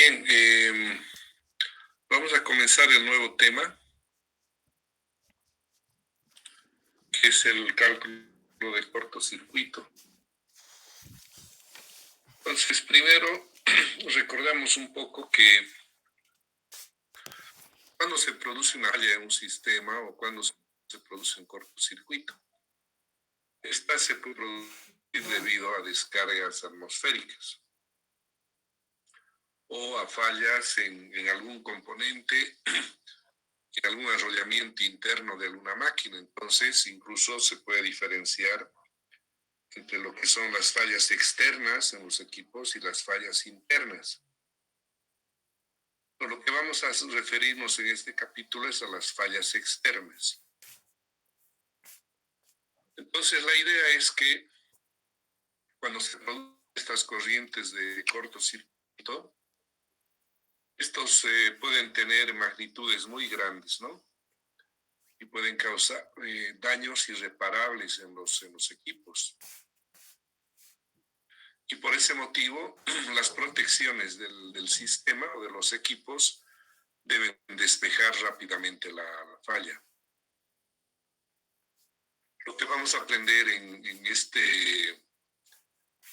Bien, vamos a comenzar el nuevo tema, que es el cálculo de cortocircuito. Entonces, primero recordamos un poco que cuando se produce una falla en un sistema o cuando se produce un cortocircuito, esta se puede producir debido a descargas atmosféricas o a fallas en algún componente, en algún arrollamiento interno de alguna máquina. Entonces, incluso se puede diferenciar entre lo que son las fallas externas en los equipos y las fallas internas. Por lo que vamos a referirnos en este capítulo es a las fallas externas. Entonces, la idea es que cuando se producen estas corrientes de cortocircuito, estos pueden tener magnitudes muy grandes, ¿no? Y pueden causar daños irreparables en los equipos. Y por ese motivo, las protecciones del sistema o de los equipos deben despejar rápidamente la falla. Lo que vamos a aprender en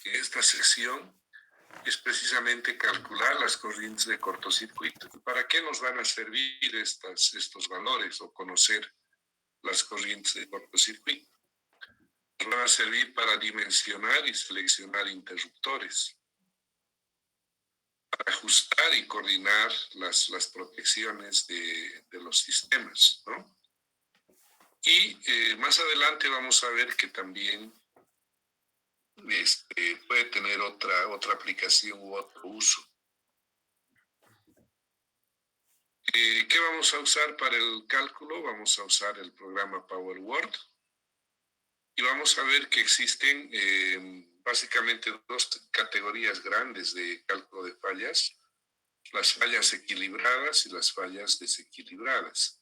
esta sección es precisamente calcular las corrientes de cortocircuito. ¿Para qué nos van a servir estos valores o conocer las corrientes de cortocircuito? Nos van a servir para dimensionar y seleccionar interruptores, para ajustar y coordinar las protecciones de los sistemas, ¿no? Y más adelante vamos a ver que también puede tener otra aplicación u otro uso. ¿Qué vamos a usar para el cálculo? Vamos a usar el programa PowerWord y vamos a ver que existen básicamente dos categorías grandes de cálculo de fallas: las fallas equilibradas y las fallas desequilibradas.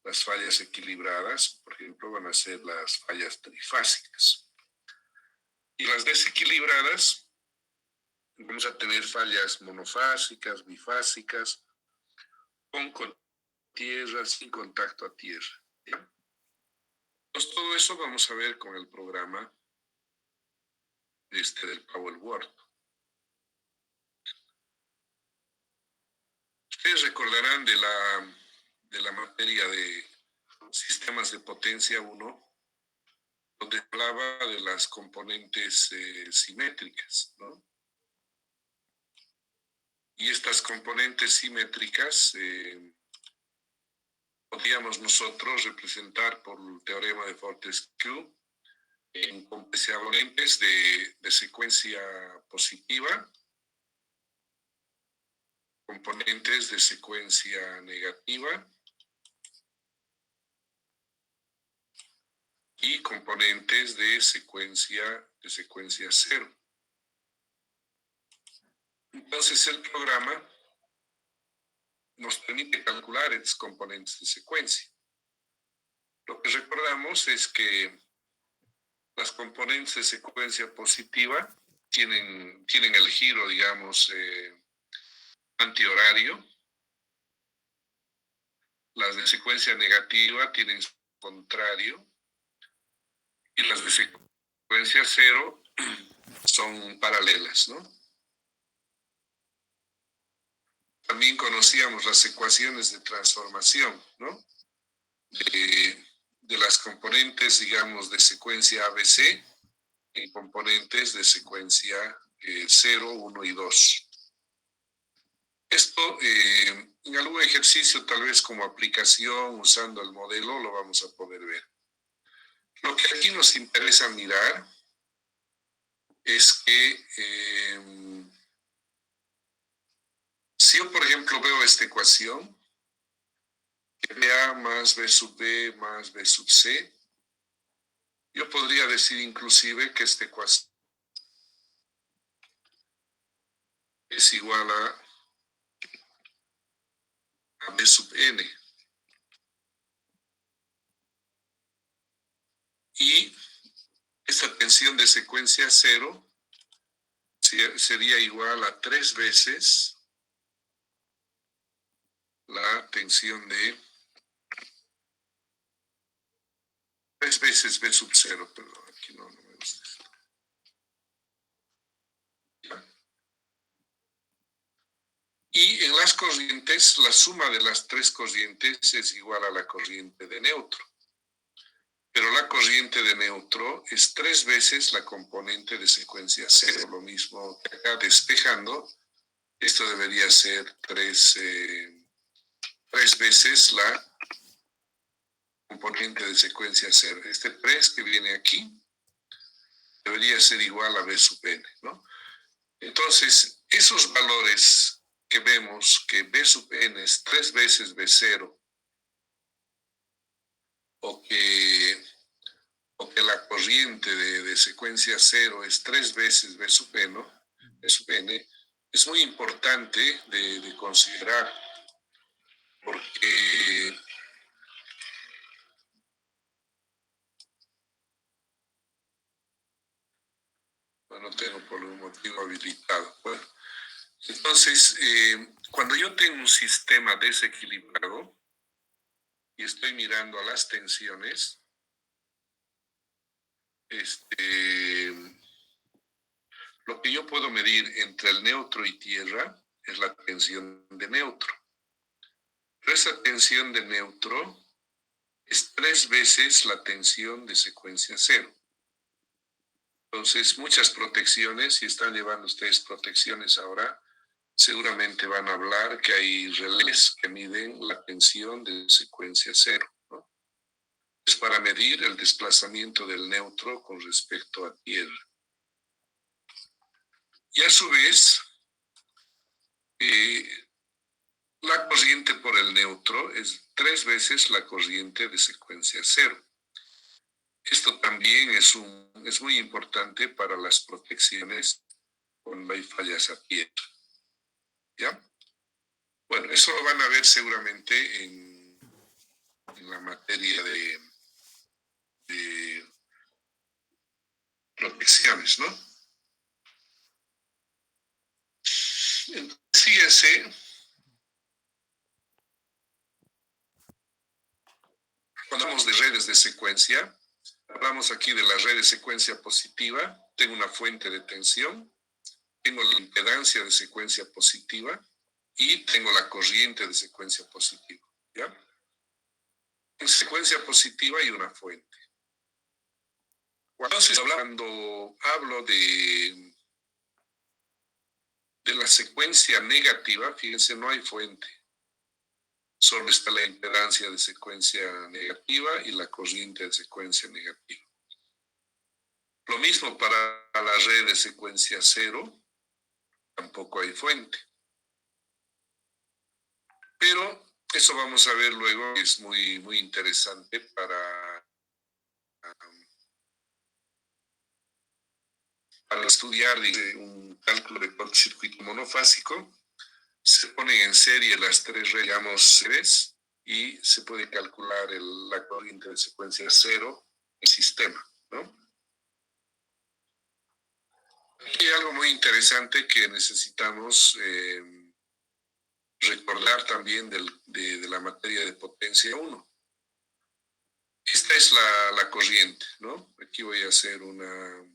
Las fallas equilibradas, por ejemplo, van a ser las fallas trifásicas. Y las desequilibradas, vamos a tener fallas monofásicas, bifásicas, con tierra, sin contacto a tierra, ¿ya? Entonces, todo eso vamos a ver con el programa del PowerWord. Ustedes recordarán de la materia de sistemas de potencia 1, donde hablaba de las componentes simétricas, ¿no? Y estas componentes simétricas podríamos nosotros representar por el teorema de Fortescue en componentes de secuencia positiva, componentes de secuencia negativa y componentes de secuencia cero. Entonces el programa nos permite calcular estos componentes de secuencia. Lo que recordamos es que las componentes de secuencia positiva tienen el giro, digamos, antihorario. Las de secuencia negativa tienen su contrario. Y las de secuencia cero son paralelas, ¿no? También conocíamos las ecuaciones de transformación, ¿no? De las componentes, digamos, de secuencia ABC y componentes de secuencia 0, 1 y 2. Esto, en algún ejercicio, tal vez como aplicación, usando el modelo, lo vamos a poder ver. Lo que aquí nos interesa mirar es que si yo, por ejemplo, veo esta ecuación, que A más B sub B más B sub C, yo podría decir inclusive que esta ecuación es igual a B sub N. Y esta tensión de secuencia 0 sería igual a 3 veces la tensión de 3 veces V sub 0, perdón, aquí no me gusta esto. Y en las corrientes, la suma de las 3 corrientes es igual a la corriente de neutro. Pero la corriente de neutro es 3 veces la componente de secuencia 0. Lo mismo que acá despejando, esto debería ser 3 veces la componente de secuencia 0. Este 3 que viene aquí debería ser igual a V sub n, ¿no? Entonces, esos valores que vemos que V sub n es 3 veces V0 o que la corriente de secuencia 0 es 3 veces V sub n, es muy importante de considerar porque no tengo por un motivo habilitado. Bueno, entonces, cuando yo tengo un sistema desequilibrado y estoy mirando a las tensiones, lo que yo puedo medir entre el neutro y tierra es la tensión de neutro. Pero esa tensión de neutro es 3 veces la tensión de secuencia 0. Entonces, muchas protecciones, si están llevando ustedes protecciones ahora, seguramente van a hablar que hay relés que miden la tensión de secuencia 0, ¿no? Es para medir el desplazamiento del neutro con respecto a tierra. Y a su vez, la corriente por el neutro es 3 veces la corriente de secuencia 0. Esto también es muy importante para las protecciones cuando hay fallas a tierra. ¿Ya? Bueno, eso lo van a ver seguramente en la materia de protecciones, ¿no? Entonces, fíjense, cuando hablamos de redes de secuencia, hablamos aquí de la red de secuencia positiva. Tengo una fuente de tensión, tengo la impedancia de secuencia positiva y tengo la corriente de secuencia positiva. ¿Ya? En secuencia positiva hay una fuente. Entonces, cuando hablo de la secuencia negativa, fíjense, no hay fuente. Solo está la impedancia de secuencia negativa y la corriente de secuencia negativa. Lo mismo para la red de secuencia 0, tampoco hay fuente. Pero eso vamos a ver luego, es muy, muy interesante para estudiar un cálculo de cortocircuito monofásico. Se ponen en serie las 3 redes, digamos, series, y se puede calcular la corriente de secuencia 0 en sistema, ¿no? Aquí hay algo muy interesante que necesitamos recordar también de la materia de potencia 1. Esta es la corriente, ¿no? Aquí voy a hacer una...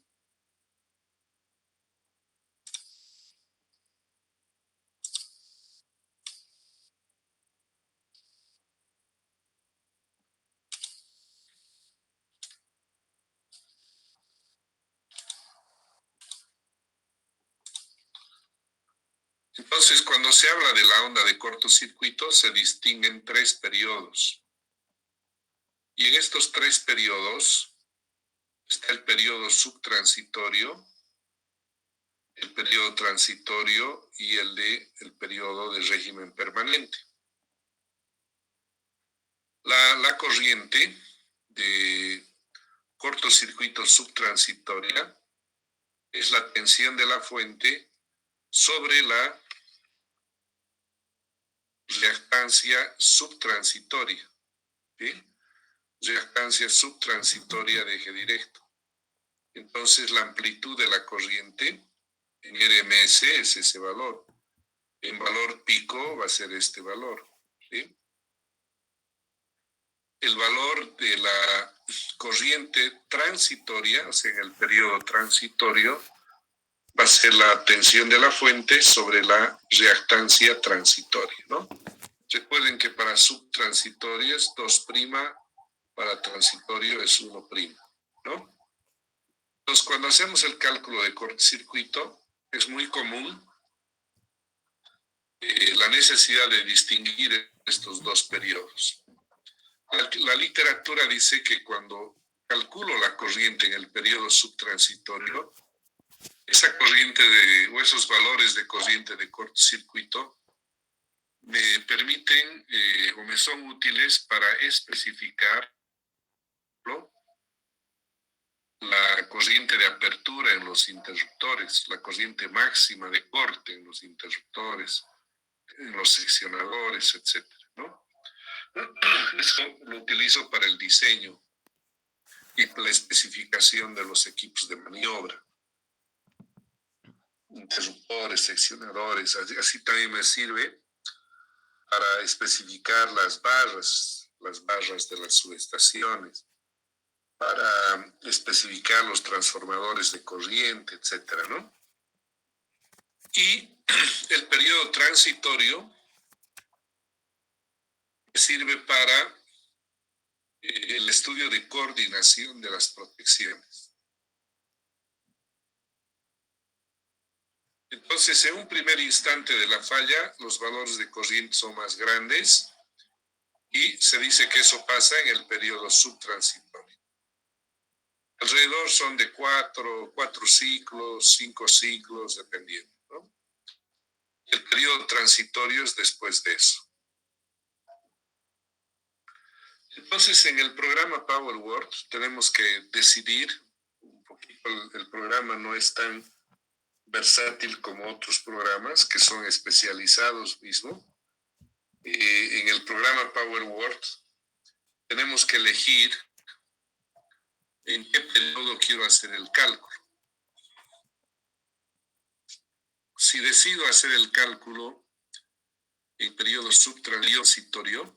Entonces, cuando se habla de la onda de cortocircuito, se distinguen 3 periodos. Y en estos 3 periodos está el periodo subtransitorio, el periodo transitorio y el periodo de régimen permanente. La corriente de cortocircuito subtransitoria es la tensión de la fuente sobre la reactancia subtransitoria, ¿sí? Reactancia subtransitoria de eje directo. Entonces, la amplitud de la corriente en RMS es ese valor. En valor pico va a ser este valor. ¿sí? El valor de la corriente transitoria, o sea, en el periodo transitorio, va a ser la tensión de la fuente sobre la reactancia transitoria, ¿no? Recuerden que para subtransitorio es 2', para transitorio es 1', ¿no? Entonces, cuando hacemos el cálculo de cortocircuito, es muy común la necesidad de distinguir estos dos periodos. La literatura dice que cuando calculo la corriente en el periodo subtransitorio, esa corriente o esos valores de corriente de cortocircuito me permiten o me son útiles para especificar la corriente de apertura en los interruptores, la corriente máxima de corte en los interruptores, en los seccionadores, etcétera, ¿no? Eso lo utilizo para el diseño y la especificación de los equipos de maniobra, interruptores, seccionadores. Así también me sirve para especificar las barras de las subestaciones, para especificar los transformadores de corriente, etcétera, ¿no? Y el periodo transitorio sirve para el estudio de coordinación de las protecciones. Entonces, en un primer instante de la falla, los valores de corriente son más grandes y se dice que eso pasa en el periodo subtransitorio. Alrededor son de 4 ciclos, 5 ciclos, dependiendo, ¿no? El periodo transitorio es después de eso. Entonces, en el programa PowerWord tenemos que decidir un poquito. El programa no es tan versátil como otros programas que son especializados mismo. En el programa PowerWord tenemos que elegir en qué periodo quiero hacer el cálculo. Si decido hacer el cálculo en periodo subtransitorio,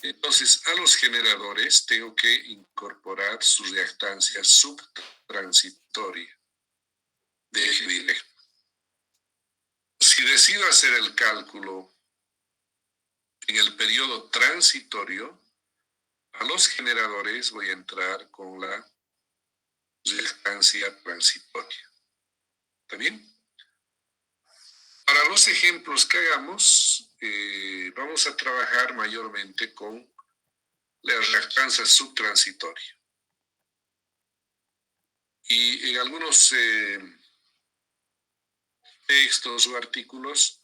entonces a los generadores tengo que incorporar su reactancia subtransitoria de eje directo. Si decido hacer el cálculo en el periodo transitorio, a los generadores voy a entrar con la reactancia transitoria. ¿Está bien? Para los ejemplos que hagamos, vamos a trabajar mayormente con la reactancia subtransitoria. Y en algunos textos o artículos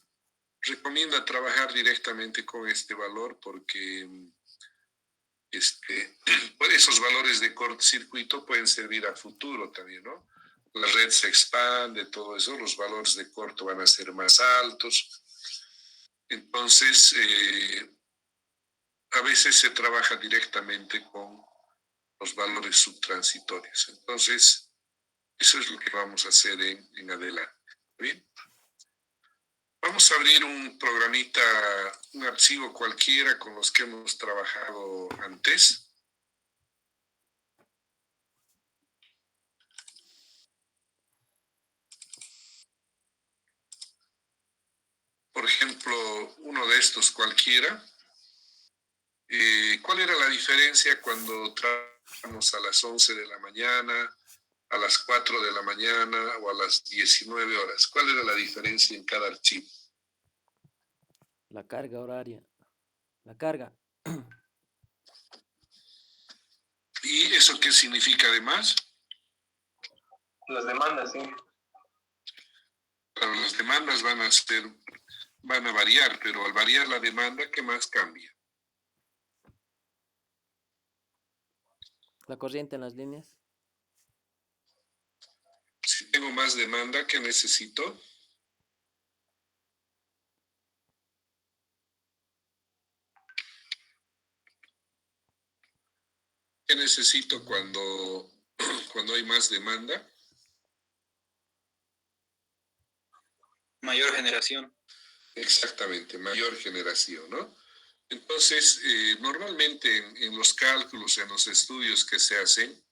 recomienda trabajar directamente con este valor porque esos valores de cortocircuito pueden servir a futuro también, ¿no? La red se expande, todo eso, los valores de corto van a ser más altos. Entonces, a veces se trabaja directamente con los valores subtransitorios. Entonces, eso es lo que vamos a hacer en adelante. ¿Bien? Vamos a abrir un programita, un archivo cualquiera con los que hemos trabajado antes. Por ejemplo, uno de estos cualquiera. ¿Cuál era la diferencia cuando trabajamos a las 11 de la mañana, a las 4 de la mañana o a las 19 horas? ¿Cuál era la diferencia en cada archivo? La carga horaria. La carga. ¿Y eso qué significa además? Las demandas, sí. Claro, las demandas van a variar, pero al variar la demanda, ¿qué más cambia? La corriente en las líneas. Si tengo más demanda, ¿qué necesito? ¿Qué necesito cuando hay más demanda? Mayor generación. Exactamente, mayor generación, ¿no? Entonces, normalmente en los cálculos, en los estudios que se hacen,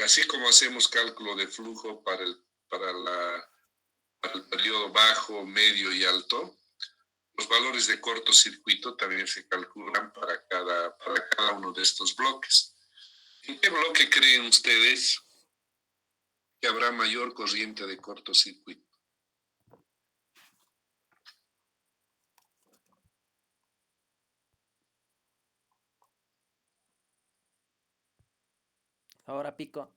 así como hacemos cálculo de flujo para el periodo bajo, medio y alto, los valores de cortocircuito también se calculan para cada uno de estos bloques. ¿En qué bloque creen ustedes que habrá mayor corriente de cortocircuito? Ahora pico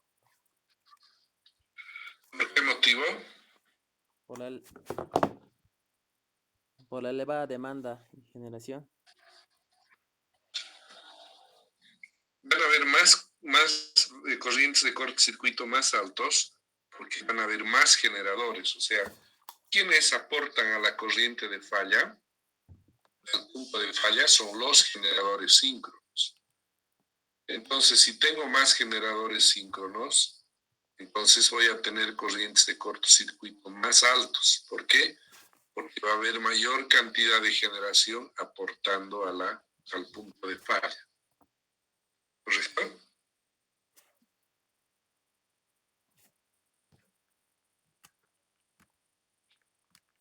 ¿Por qué motivo? por la, por la elevada demanda y generación. Van a haber más corrientes de cortocircuito más altos porque van a haber más generadores. O sea, quienes aportan a la corriente de falla, al punto de falla, son los generadores síncronos. Entonces, si tengo más generadores síncronos, entonces voy a tener corrientes de cortocircuito más altos. ¿Por qué? Porque va a haber mayor cantidad de generación aportando al punto de falla. ¿Correcto?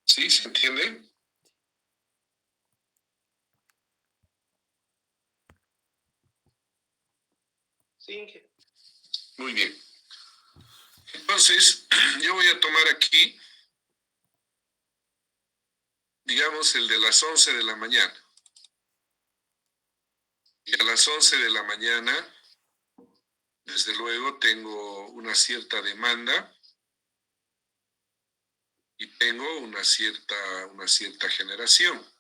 ¿Sí? ¿Se entiende? Sí. Muy bien. Entonces, yo voy a tomar aquí, digamos, el de las 11 de la mañana. Y a las 11 de la mañana, desde luego, tengo una cierta demanda y tengo una cierta generación.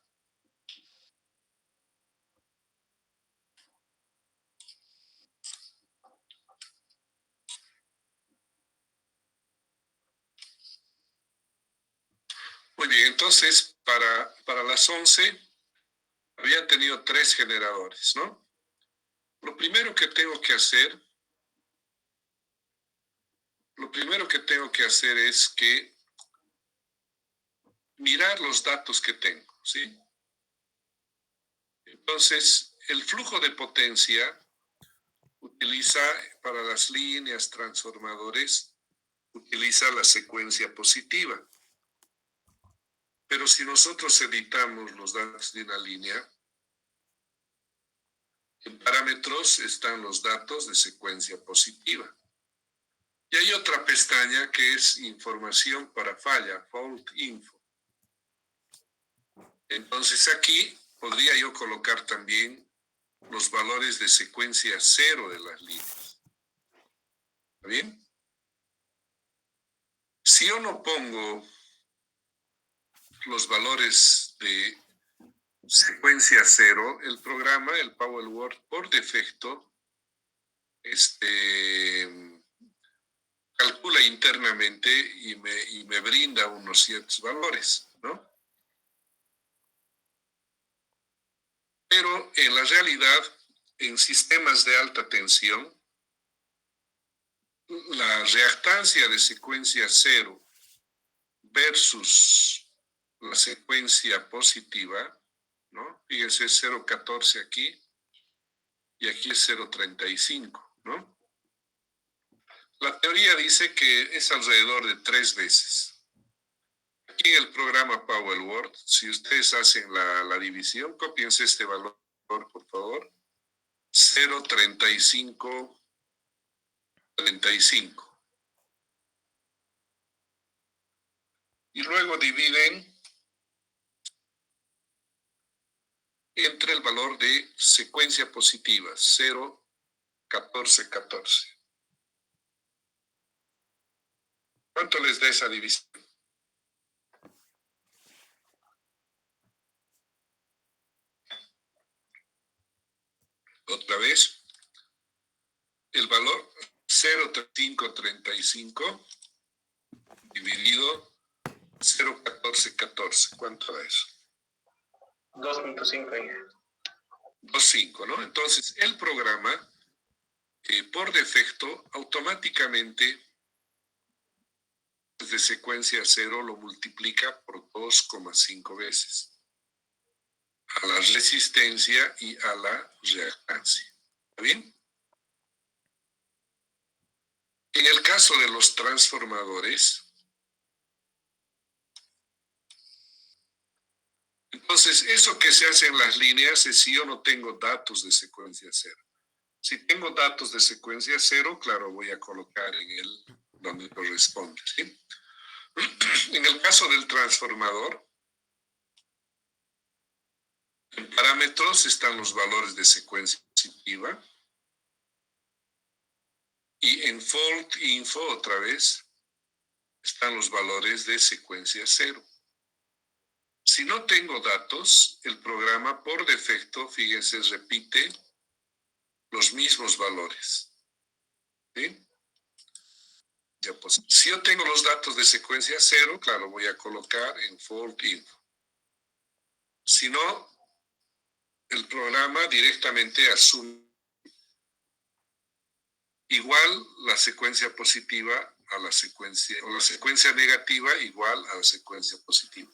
Muy bien, entonces, para las 11 había tenido 3 generadores, ¿no? Lo primero que tengo que hacer es que mirar los datos que tengo, ¿sí? Entonces, el flujo de potencia utiliza para las líneas transformadores, utiliza la secuencia positiva. Pero si nosotros editamos los datos de una línea, en parámetros están los datos de secuencia positiva. Y hay otra pestaña que es información para falla, fault info. Entonces aquí podría yo colocar también los valores de secuencia 0 de las líneas. ¿Está bien? Si yo no pongo los valores de secuencia 0, el programa, el PowerWord, por defecto, calcula internamente y me brinda unos ciertos valores, ¿no? Pero en la realidad, en sistemas de alta tensión, la reactancia de secuencia 0 versus la secuencia positiva, ¿no? Fíjense, es 0.14 aquí y aquí es 0.35, ¿no? La teoría dice que es alrededor de 3 veces. Aquí en el programa PowerWord, si ustedes hacen la división, cópiense este valor, por favor. 0.3535. Y luego dividen entre el valor de secuencia positiva, 0.1414. ¿Cuánto les da esa división? Otra vez, el valor 0.3535 dividido 0.1414. ¿Cuánto da eso? 2.5. 2.5, ¿no? Entonces, el programa, por defecto, automáticamente, desde secuencia 0, lo multiplica por 2,5 veces. a la resistencia y a la reactancia. ¿Está bien? En el caso de los transformadores, entonces eso que se hace en las líneas es si yo no tengo datos de secuencia cero. Si tengo datos de secuencia cero, claro, voy a colocar en él donde corresponde, ¿sí? En el caso del transformador, en parámetros están los valores de secuencia positiva. Y en fault info, otra vez, están los valores de secuencia cero. Si no tengo datos, el programa por defecto, fíjense, repite los mismos valores. ¿Sí? Ya, pues, si yo tengo los datos de secuencia cero, claro, voy a colocar en fault info. Si no, el programa directamente asume igual la secuencia positiva a la secuencia, o la secuencia negativa igual a la secuencia positiva.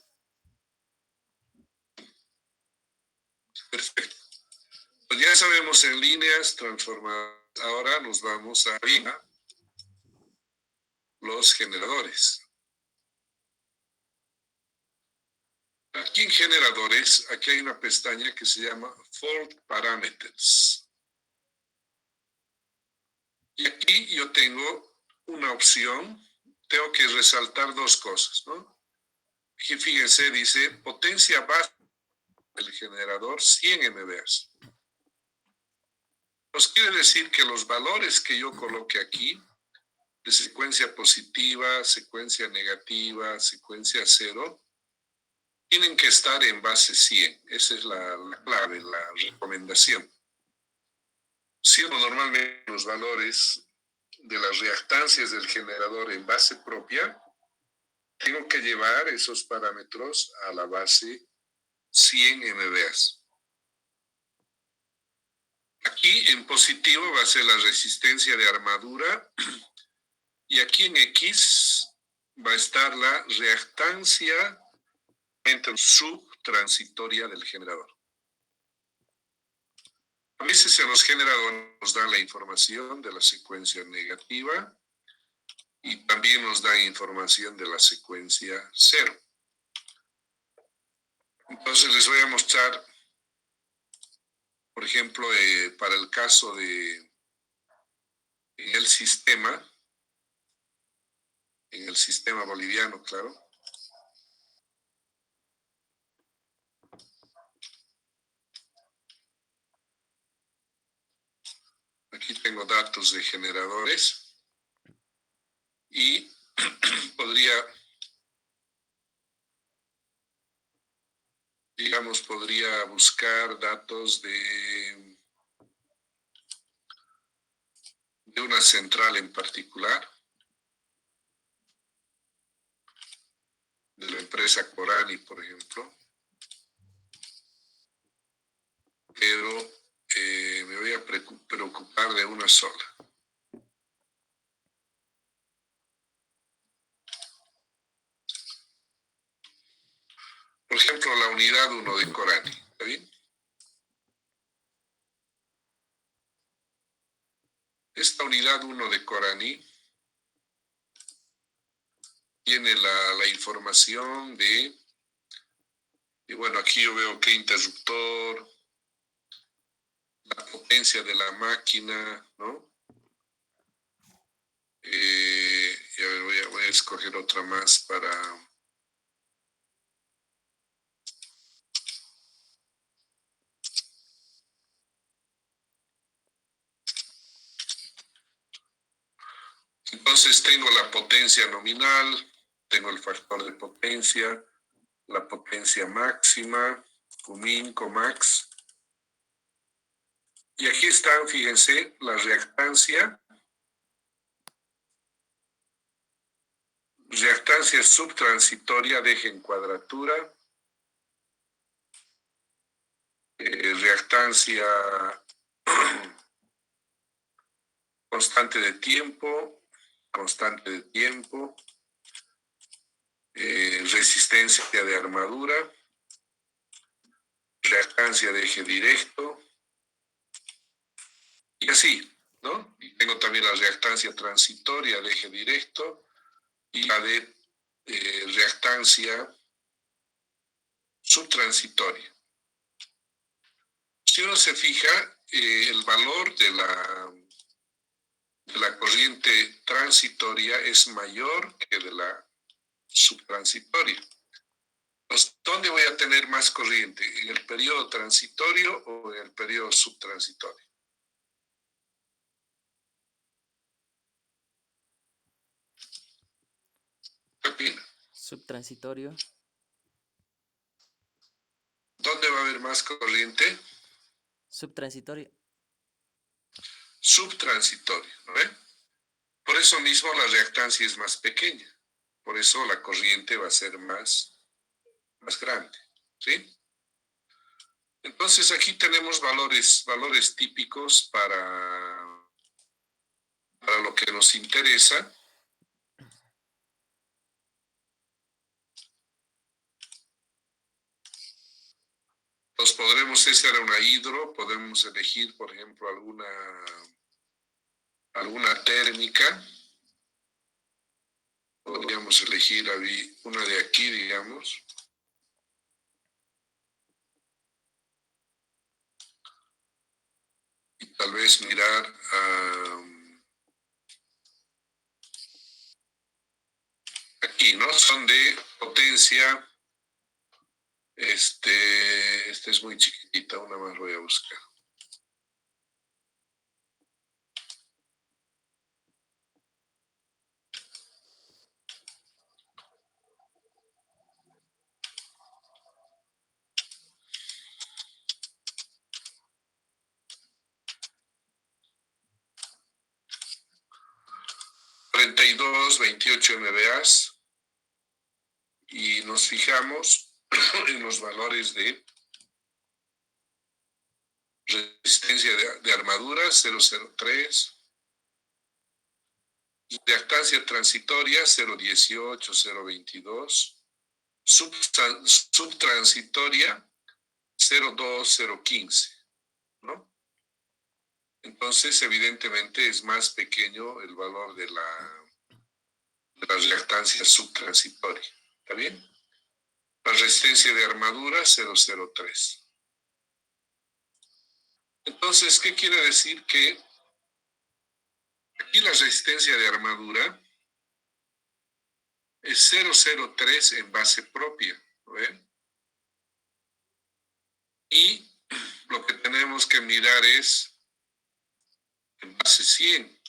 Perfecto. Pues ya sabemos en líneas transformadas. Ahora nos vamos a los generadores. Aquí en generadores, aquí hay una pestaña que se llama Fault Parameters. Y aquí yo tengo una opción, tengo que resaltar dos cosas, ¿no? Aquí fíjense, dice potencia base del generador 100 MVA. Pues quiere decir que los valores que yo coloque aquí, de secuencia positiva, secuencia negativa, secuencia cero, tienen que estar en base 100. Esa es la clave, la recomendación. Siendo normalmente los valores de las reactancias del generador en base propia, tengo que llevar esos parámetros a la base 100 MVA. Aquí en positivo va a ser la resistencia de armadura y aquí en X va a estar la reactancia subtransitoria del generador. A veces en los generadores nos dan la información de la secuencia negativa y también nos dan información de la secuencia cero. Entonces les voy a mostrar, por ejemplo, para el caso de en el sistema boliviano, claro. Aquí tengo datos de generadores y podría buscar datos de una central en particular, de la empresa Corani, por ejemplo. Pero me voy a preocupar de una sola. Por ejemplo, la unidad 1 de Corani. ¿Está bien? Esta unidad 1 de Corani tiene la información de, y bueno, aquí yo veo qué interruptor, la potencia de la máquina, ¿no? Y a ver, voy a escoger otra más para... Entonces tengo la potencia nominal, tengo el factor de potencia, la potencia máxima, Qmin, Comax. Y aquí están, fíjense, la reactancia subtransitoria de eje en cuadratura, reactancia constante de tiempo, resistencia de armadura, reactancia de eje directo, y así, ¿no? Y tengo también la reactancia transitoria de eje directo y la de reactancia subtransitoria. Si uno se fija, el valor de la corriente transitoria es mayor que de la subtransitoria. Entonces, ¿dónde voy a tener más corriente? ¿En el periodo transitorio o en el periodo subtransitorio? ¿Qué opina? Subtransitorio. ¿Dónde va a haber más corriente? Subtransitorio. Subtransitorio, ¿no ve? Por eso mismo la reactancia es más pequeña. Por eso la corriente va a ser más grande, ¿sí? Entonces aquí tenemos valores típicos para lo que nos interesa. Nos podremos, esa era una hidro, podemos elegir, por ejemplo, alguna térmica. Podríamos elegir una de aquí, digamos. Y tal vez mirar aquí, ¿no? Son de potencia. Esta es muy chiquitita, una más voy a buscar. $32, 28 MVAs. Y nos fijamos en los valores de resistencia de armadura 003, reactancia transitoria 018, 022, subtransitoria 02, 015, ¿no? Entonces, evidentemente, es más pequeño el valor de la reactancia subtransitoria. ¿Está bien? La resistencia de armadura 003. Entonces, ¿qué quiere decir? Que aquí la resistencia de armadura es 003 en base propia, ¿no ven? Y lo que tenemos que mirar es en base 100.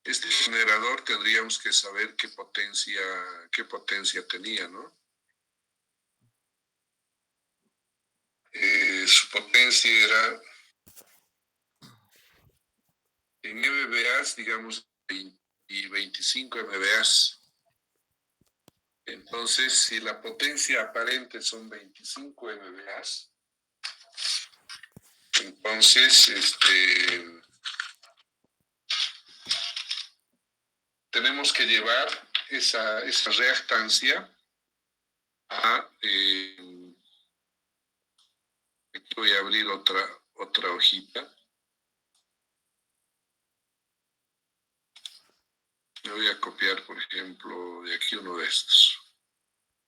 Este generador tendríamos que saber qué potencia tenía, ¿no? Su potencia era en MVAs, digamos, 25 MVAs. Entonces, si la potencia aparente son 25 MVAs, entonces, tenemos que llevar esa reactancia a... aquí voy a abrir otra hojita. Me voy a copiar, por ejemplo, de aquí uno de estos.